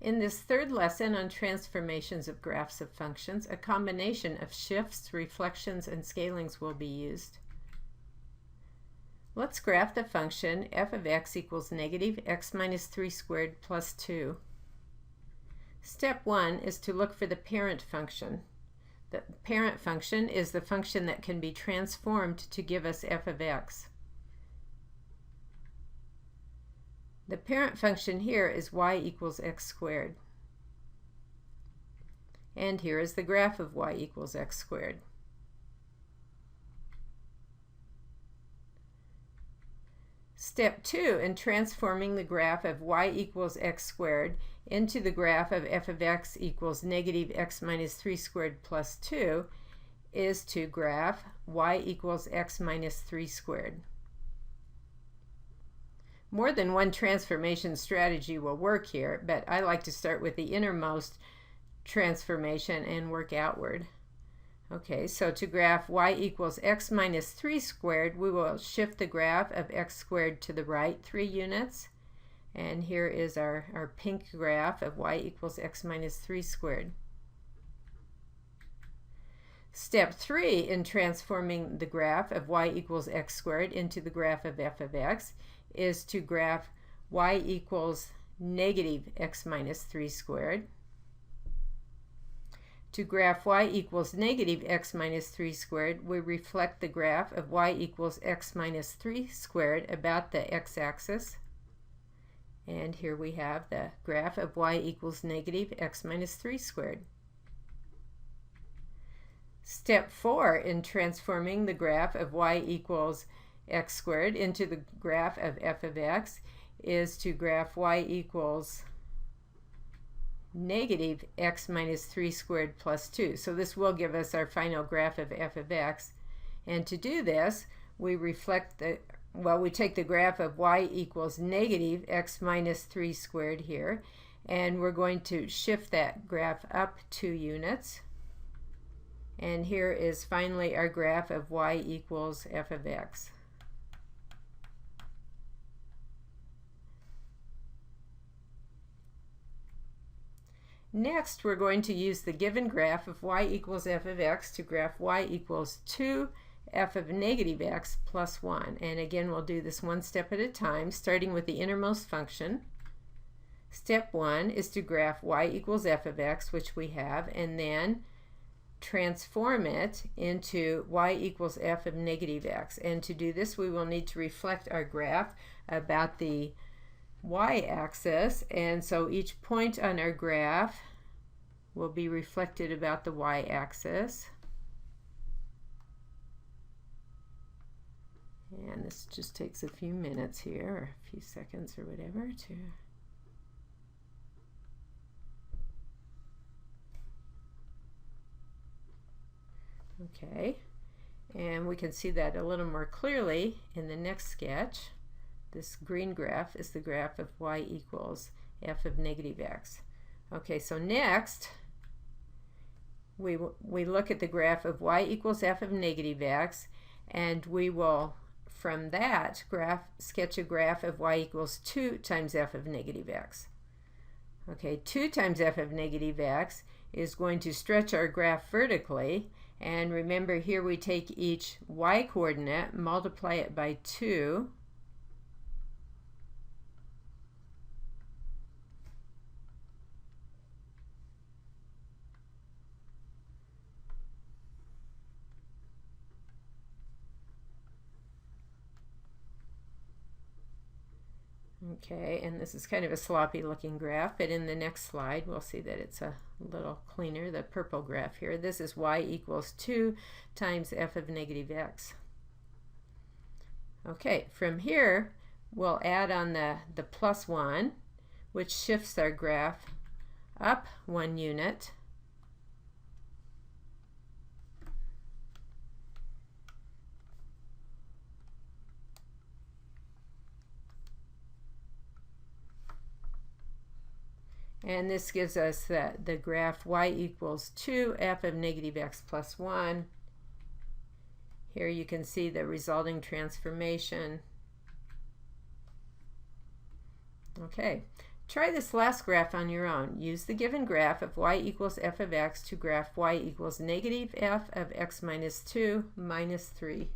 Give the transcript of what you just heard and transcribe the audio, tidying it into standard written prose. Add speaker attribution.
Speaker 1: In this third lesson on transformations of graphs of functions, a combination of shifts, reflections, and scalings will be used. Let's graph the function f of x equals negative x minus 3 squared plus 2. Step 1 is to look for the parent function. The parent function is the function that can be transformed to give us f of x. The parent function here is y equals x squared. And here is the graph of y equals x squared. Step 2 in transforming the graph of y equals x squared into the graph of f of x equals negative x minus 3 squared plus 2 is to graph y equals x minus 3 squared. More than one transformation strategy will work here, but I like to start with the innermost transformation and work outward. Okay, so to graph y equals x minus 3 squared, we will shift the graph of x squared to the right 3 units. And here is our pink graph of y equals x minus 3 squared. Step 3 in transforming the graph of y equals x squared into the graph of f of x is to graph y equals negative x minus 3 squared. To graph y equals negative x minus 3 squared, we reflect the graph of y equals x minus 3 squared about the x-axis. And here we have the graph of y equals negative x minus 3 squared. Step 4 in transforming the graph of y equals x squared into the graph of f of x is to graph y equals negative x minus 3 squared plus 2. So this will give us our final graph of f of x. And to do this, we we take the graph of y equals negative x minus 3 squared here, and we're going to shift that graph up 2 units. And here is finally our graph of y equals f of x. Next, we're going to use the given graph of y equals f of x to graph y equals 2 f of negative x plus 1. And again, we'll do this one step at a time, starting with the innermost function. Step 1 is to graph y equals f of x, which we have, and then transform it into y equals f of negative x. And to do this, we will need to reflect our graph about the y-axis, and so each point on our graph will be reflected about the y-axis. And this just takes a few minutes here, or a few seconds or whatever to okay, and we can see that a little more clearly in the next sketch. This green graph is the graph of y equals f of negative x. Okay, so next we look at the graph of y equals f of negative x, and we will, from that graph, sketch a graph of y equals 2 times f of negative x. Okay, 2 times f of negative x is going to stretch our graph vertically, and remember here we take each y coordinate, multiply it by 2, okay, and this is kind of a sloppy looking graph, but in the next slide we'll see that it's a little cleaner, the purple graph here. This is y equals 2 times f of negative x. Okay, from here we'll add on the plus 1, which shifts our graph up 1 unit. And this gives us the graph y equals 2 f of negative x plus 1. Here you can see the resulting transformation. Okay, Try this last graph on your own. Use the given graph of y equals f of x to graph y equals negative f of x minus 2 minus 3.